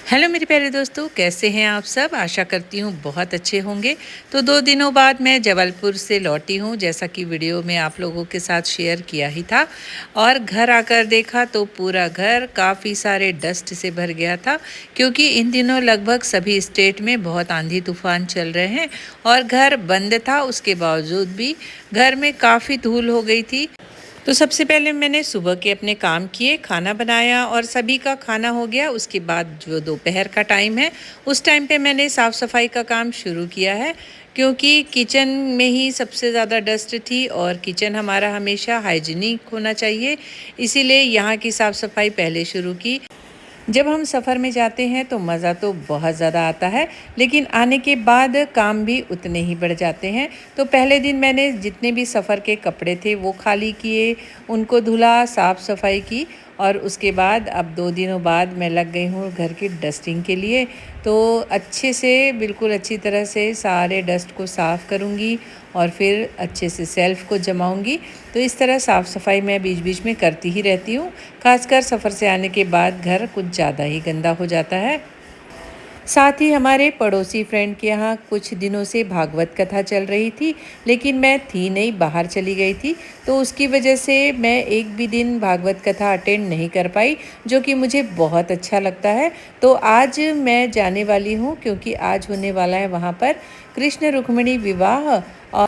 Hello मेरे प्यारे दोस्तों, कैसे हैं आप सब। आशा करती हूँ बहुत अच्छे होंगे। तो 2 दिनों बाद मैं जबलपुर से लौटी हूँ, जैसा कि वीडियो में आप लोगों के साथ शेयर किया ही था। और घर आकर देखा तो पूरा घर काफ़ी सारे डस्ट से भर गया था, क्योंकि इन दिनों लगभग सभी स्टेट में बहुत आंधी तूफान चल रहे हैं और घर बंद था। उसके बावजूद भी घर में काफ़ी धूल हो गई थी। तो सबसे पहले मैंने सुबह के अपने काम किए, खाना बनाया और सभी का खाना हो गया। उसके बाद जो दोपहर का टाइम है, उस टाइम पे मैंने साफ़ सफाई का काम शुरू किया है, क्योंकि किचन में ही सबसे ज़्यादा डस्ट थी और किचन हमारा हमेशा हाइजीनिक होना चाहिए, इसीलिए यहाँ की साफ़ सफाई पहले शुरू की। जब हम सफ़र में जाते हैं तो मज़ा तो बहुत ज़्यादा आता है, लेकिन आने के बाद काम भी उतने ही बढ़ जाते हैं। तो पहले दिन मैंने जितने भी सफ़र के कपड़े थे वो खाली किए, उनको धुला, साफ़ सफाई की। और उसके बाद अब 2 दिनों बाद मैं लग गई हूँ घर की डस्टिंग के लिए। तो अच्छे से, बिल्कुल अच्छी तरह से सारे डस्ट को साफ़ करूँगी और फिर अच्छे से सेल्फ़ को जमाऊँगी। तो इस तरह साफ़ सफाई मैं बीच बीच में करती ही रहती हूँ। खासकर सफ़र से आने के बाद घर कुछ ज़्यादा ही गंदा हो जाता है। साथ ही हमारे पड़ोसी फ्रेंड के यहाँ कुछ दिनों से भागवत कथा चल रही थी, लेकिन मैं थी नहीं, बाहर चली गई थी। तो उसकी वजह से मैं एक भी दिन भागवत कथा अटेंड नहीं कर पाई, जो कि मुझे बहुत अच्छा लगता है। तो आज मैं जाने वाली हूँ, क्योंकि आज होने वाला है वहाँ पर कृष्ण रुक्मिणी विवाह। और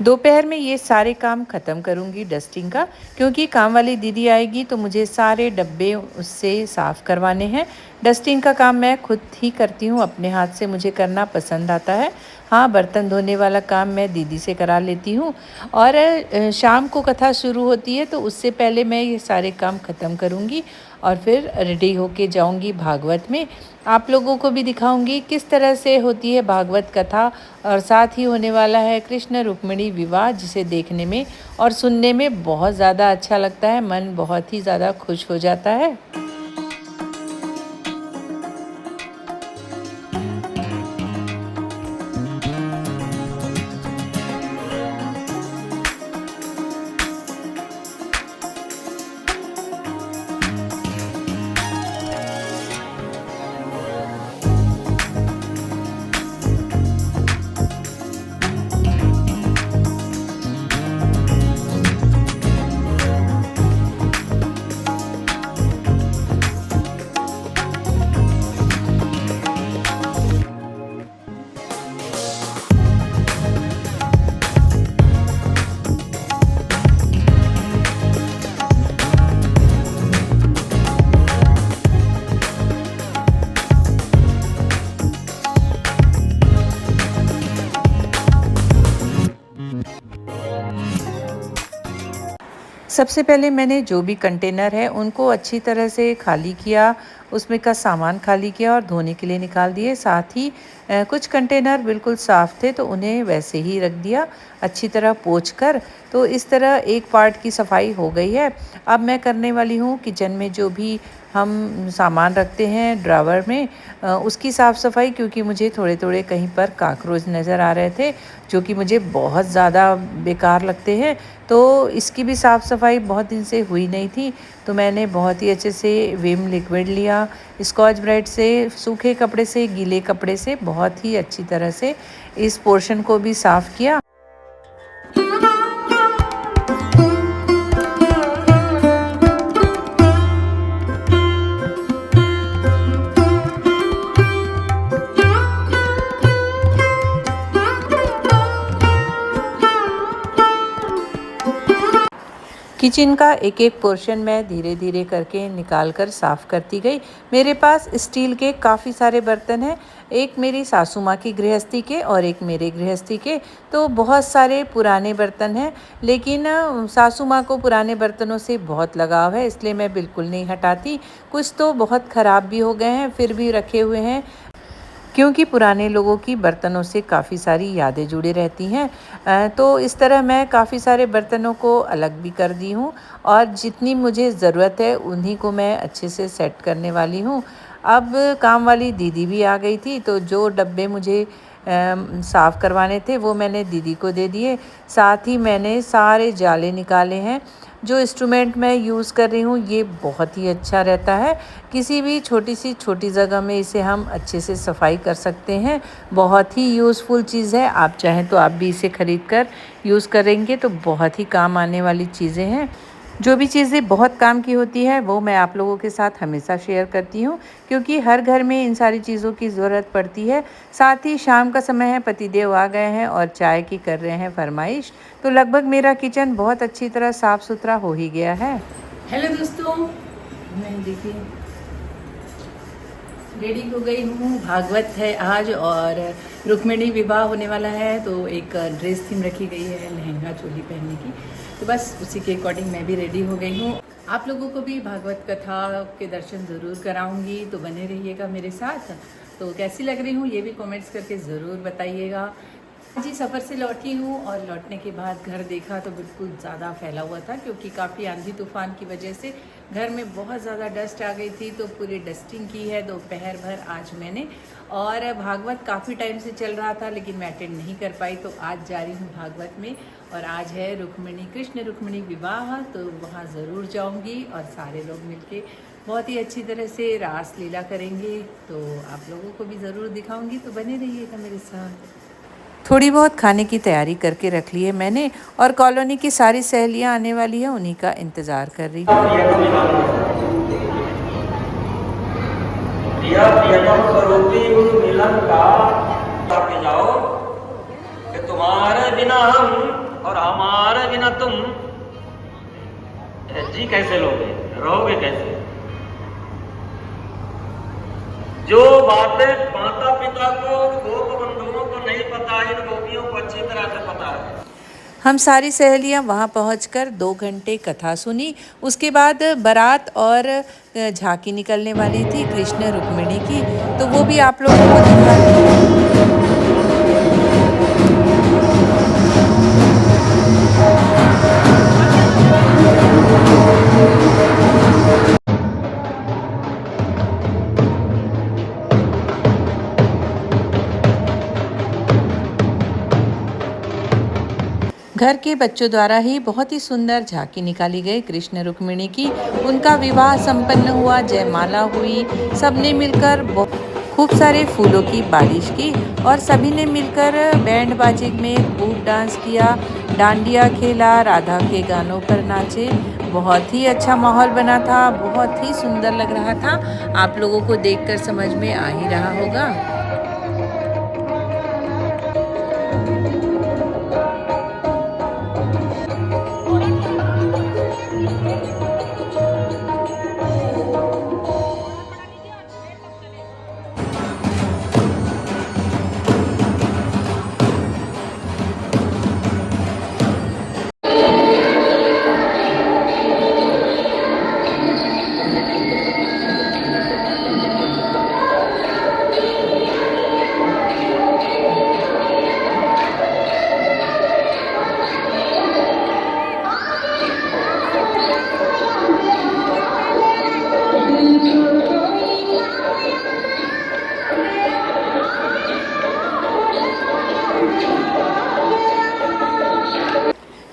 दोपहर में ये सारे काम ख़त्म करूँगी डस्टिंग का, क्योंकि काम वाली दीदी आएगी तो मुझे सारे डब्बे उससे साफ़ करवाने हैं। डस्टिंग का काम मैं खुद ही करती हूँ, अपने हाथ से मुझे करना पसंद आता है। हाँ, बर्तन धोने वाला काम मैं दीदी से करा लेती हूँ। और शाम को कथा शुरू होती है, तो उससे पहले मैं ये सारे काम ख़त्म करूँगी और फिर रेडी होके जाऊँगी भागवत में। आप लोगों को भी दिखाऊंगी किस तरह से होती है भागवत कथा। और साथ ही होने वाला है कृष्ण रुक्मिणी विवाह, जिसे देखने में और सुनने में बहुत ज़्यादा अच्छा लगता है, मन बहुत ही ज़्यादा खुश हो जाता है। सबसे पहले मैंने जो भी कंटेनर है उनको अच्छी तरह से खाली किया, उसमें का सामान खाली किया और धोने के लिए निकाल दिए। साथ ही कुछ कंटेनर बिल्कुल साफ़ थे, तो उन्हें वैसे ही रख दिया अच्छी तरह पोंछ कर। तो इस तरह एक पार्ट की सफाई हो गई है। अब मैं करने वाली हूँ किचन में जो भी हम सामान रखते हैं ड्रावर में, उसकी साफ़ सफाई, क्योंकि मुझे थोड़े थोड़े कहीं पर काकरोच नज़र आ रहे थे, जो कि मुझे बहुत ज़्यादा बेकार लगते हैं। तो इसकी भी साफ़ सफाई बहुत दिन से हुई नहीं थी, तो मैंने बहुत ही अच्छे से विम लिक्विड लिया, स्कॉच ब्राइट से, सूखे कपड़े से, गीले कपड़े से बहुत ही अच्छी तरह से इस पोर्शन को भी साफ़ किया। किचन का एक एक पोर्शन मैं धीरे धीरे करके निकाल कर साफ़ करती गई। मेरे पास स्टील के काफ़ी सारे बर्तन हैं, एक मेरी सासू माँ की गृहस्थी के और एक मेरे गृहस्थी के। तो बहुत सारे पुराने बर्तन हैं, लेकिन सासू माँ को पुराने बर्तनों से बहुत लगाव है, इसलिए मैं बिल्कुल नहीं हटाती। कुछ तो बहुत ख़राब भी हो गए हैं, फिर भी रखे हुए हैं, क्योंकि पुराने लोगों की बर्तनों से काफ़ी सारी यादें जुड़ी रहती हैं। तो इस तरह मैं काफ़ी सारे बर्तनों को अलग भी कर दी हूँ और जितनी मुझे ज़रूरत है उन्हीं को मैं अच्छे से सेट करने वाली हूँ। अब काम वाली दीदी भी आ गई थी, तो जो डब्बे मुझे साफ़ करवाने थे वो मैंने दीदी को दे दिए। साथ ही मैंने सारे जाले निकाले हैं, जो इंस्ट्रूमेंट मैं यूज़ कर रही हूँ ये बहुत ही अच्छा रहता है। किसी भी छोटी जगह में इसे हम अच्छे से सफाई कर सकते हैं। बहुत ही यूज़फुल चीज़ है। आप चाहें तो आप भी इसे ख़रीद कर यूज़ करेंगे तो बहुत ही काम आने वाली चीज़ें हैं। जो भी चीज़ें बहुत काम की होती है वो मैं आप लोगों के साथ हमेशा शेयर करती हूँ, क्योंकि हर घर में इन सारी चीज़ों की ज़रूरत पड़ती है। साथ ही शाम का समय है, पतिदेव आ गए हैं और चाय की कर रहे हैं फरमाइश, तो लगभग मेरा किचन बहुत अच्छी तरह साफ़ सुथरा हो ही गया है। हेलो दोस्तों, मैं देखिए रेडी हो गई हूँ। भागवत है आज और रुक्मिणी विवाह होने वाला है, तो एक ड्रेस थीम रखी गई है लहंगा चोली पहनने की, तो बस उसी के अकॉर्डिंग मैं भी रेडी हो गई हूँ। आप लोगों को भी भागवत कथा के दर्शन ज़रूर कराऊंगी, तो बने रहिएगा मेरे साथ। तो कैसी लग रही हूँ ये भी कमेंट्स करके ज़रूर बताइएगा। जी सफ़र से लौटी हूँ और लौटने के बाद घर देखा तो बिल्कुल ज़्यादा फैला हुआ था, क्योंकि काफ़ी आंधी तूफान की वजह से घर में बहुत ज़्यादा डस्ट आ गई थी, तो पूरी डस्टिंग की है दोपहर भर आज मैंने। और भागवत काफ़ी टाइम से चल रहा था लेकिन मैं अटेंड नहीं कर पाई, तो आज जा रही हूँ भागवत में। और आज है रुक्मिणी कृष्ण रुक्मिणी विवाह, तो वहाँ ज़रूर जाऊँगी और सारे लोग मिलके बहुत ही अच्छी तरह से रास लीला करेंगे, तो आप लोगों को भी ज़रूर दिखाऊँगी, तो बने रहिएगा मेरे साथ। थोड़ी बहुत खाने की तैयारी करके रख ली है मैंने, और कॉलोनी की सारी सहेलियां आने वाली है, उन्हीं का इंतज़ार कर रही हूँ। जाओ कि तुम्हारे बिना हम और हमारे बिना तुम जी कैसे लोगे, रहोगे कैसे। जो बातें माता पिता को, गोप बंधुओं को नहीं पता, इन गोपियों को अच्छी तरह से पता है। हम सारी सहेलियां वहां पहुंचकर 2 घंटे कथा सुनी। उसके बाद बारात और झांकी निकलने वाली थी कृष्ण रुक्मिणी की, तो वो भी आप लोगों को दिखा घर के बच्चों द्वारा ही बहुत ही सुंदर झांकी निकाली गई कृष्ण रुक्मिणी की। उनका विवाह संपन्न हुआ, जयमाला हुई, सबने मिलकर खूब सारे फूलों की बारिश की और सभी ने मिलकर बैंड बाजे में खूब डांस किया, डांडिया खेला, राधा के गानों पर नाचे। बहुत ही अच्छा माहौल बना था, बहुत ही सुंदर लग रहा था। आप लोगों को देखकर समझ में आ ही रहा होगा।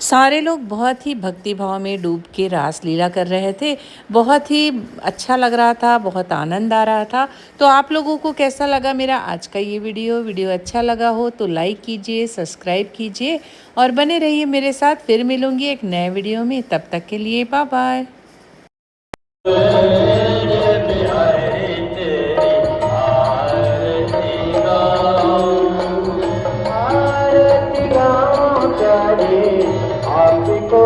सारे लोग बहुत ही भक्ति भाव में डूब के रास लीला कर रहे थे। बहुत ही अच्छा लग रहा था, बहुत आनंद आ रहा था। तो आप लोगों को कैसा लगा मेरा आज का ये वीडियो अच्छा लगा हो तो लाइक कीजिए, सब्सक्राइब कीजिए और बने रहिए मेरे साथ। फिर मिलूंगी एक नए वीडियो में, तब तक के लिए बाय बाय। आपको